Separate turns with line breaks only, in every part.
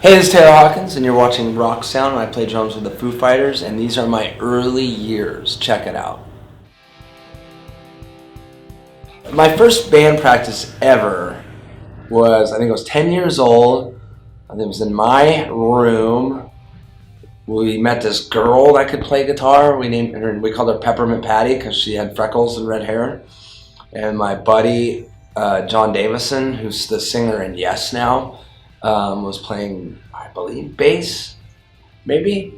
Hey, this is Taylor Hawkins, and you're watching Rock Sound, and I play drums with the Foo Fighters, and these are my early years. Check it out. My first band practice ever was, I think I was 10 years old. I think it was in my room. We met this girl that could play guitar. We called her Peppermint Patty because she had freckles and red hair. And my buddy, John Davison, who's the singer in Yes now, was playing, I believe, bass, maybe.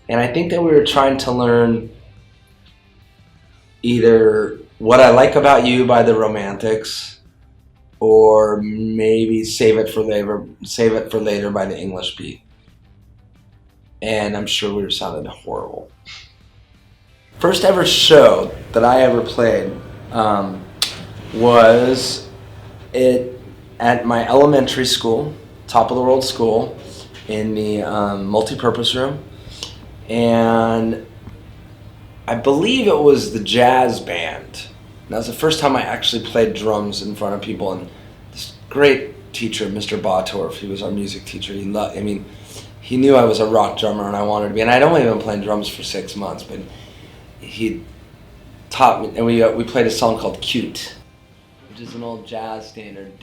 And I think that we were trying to learn either What I Like About You by the Romantics, or maybe Save It for Later by the English Beat. And I'm sure we were sounding horrible. First ever show that I ever played was at my elementary school, top of the world school, in the multi-purpose room. And I believe it was the jazz band. And that was the first time I actually played drums in front of people. And this great teacher, Mr. Bautorf, he was our music teacher. He knew I was a rock drummer and I wanted to be. And I'd only been playing drums for 6 months, but he taught me, and we played a song called Cute, which is an old jazz standard.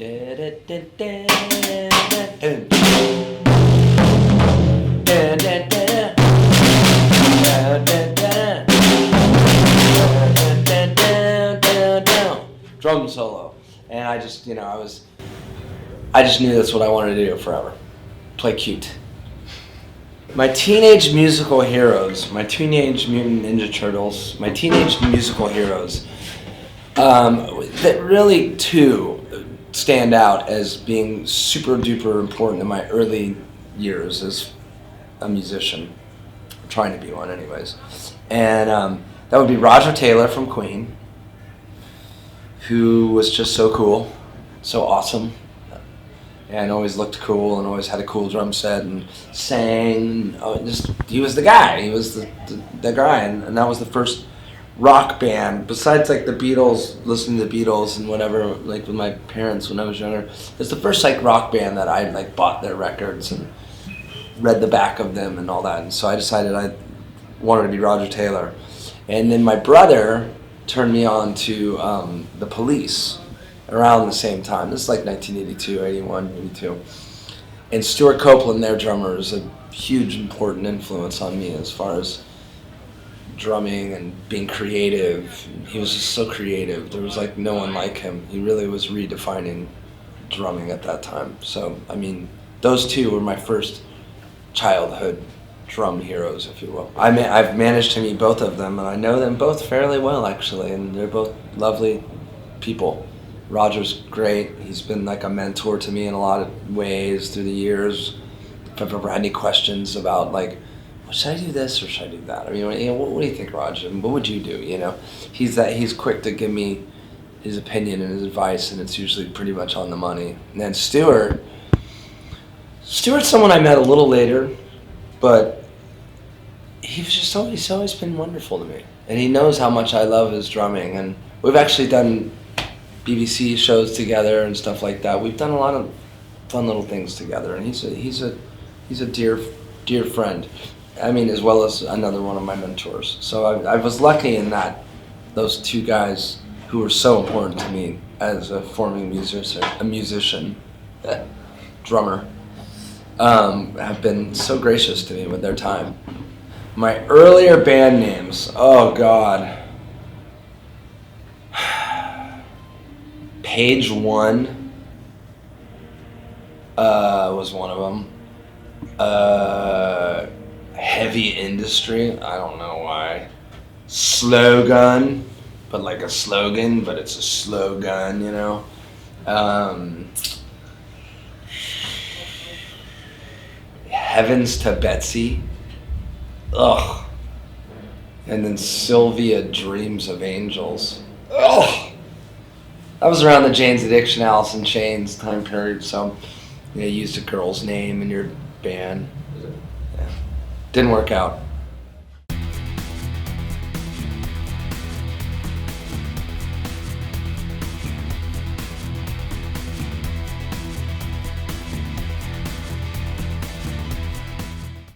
Drum solo. And I just knew that's what I wanted to do forever. Play Cute. My teenage musical heroes, my Teenage Mutant Ninja Turtles, my teenage musical heroes, that really too stand out as being super duper important in my early years as a musician, trying to be one anyways. And that would be Roger Taylor from Queen, who was just so cool, so awesome, and always looked cool and always had a cool drum set and sang. He was the guy. He was the guy, and that was the first rock band besides like the Beatles, listening to the Beatles and whatever, like with my parents when I was younger. It's the first like rock band that I like bought their records and read the back of them and all that. And so I decided I wanted to be Roger Taylor. And then my brother turned me on to the Police around the same time. This is like 1982, 81, 82. And Stuart Copeland, their drummer, is a huge important influence on me as far as drumming and being creative. He was just so creative. There was like no one like him. He really was redefining drumming at that time. So, those two were my first childhood drum heroes, if you will. I've managed to meet both of them, and I know them both fairly well, actually, and they're both lovely people. Roger's great. He's been like a mentor to me in a lot of ways through the years. If I've ever had any questions about like, well, should I do this or should I do that? What do you think, Roger? What would you do? He's quick to give me his opinion and his advice, and it's usually pretty much on the money. And then Stuart's someone I met a little later, but he's always been wonderful to me, and he knows how much I love his drumming. And we've actually done BBC shows together and stuff like that. We've done a lot of fun little things together, and he's a dear friend. As well as another one of my mentors. So I was lucky in that those two guys who were so important to me as a forming musician, drummer, have been so gracious to me with their time. My earlier band names, oh God. Page One was one of them. Heavy Industry, I don't know why. Slogan, but like a slogan, but it's a slogan, Heavens to Betsy. Ugh. And then Sylvia Dreams of Angels. Ugh. That was around the Jane's Addiction, Alice in Chains time period, so you used a girl's name in your band. Yeah. Didn't work out.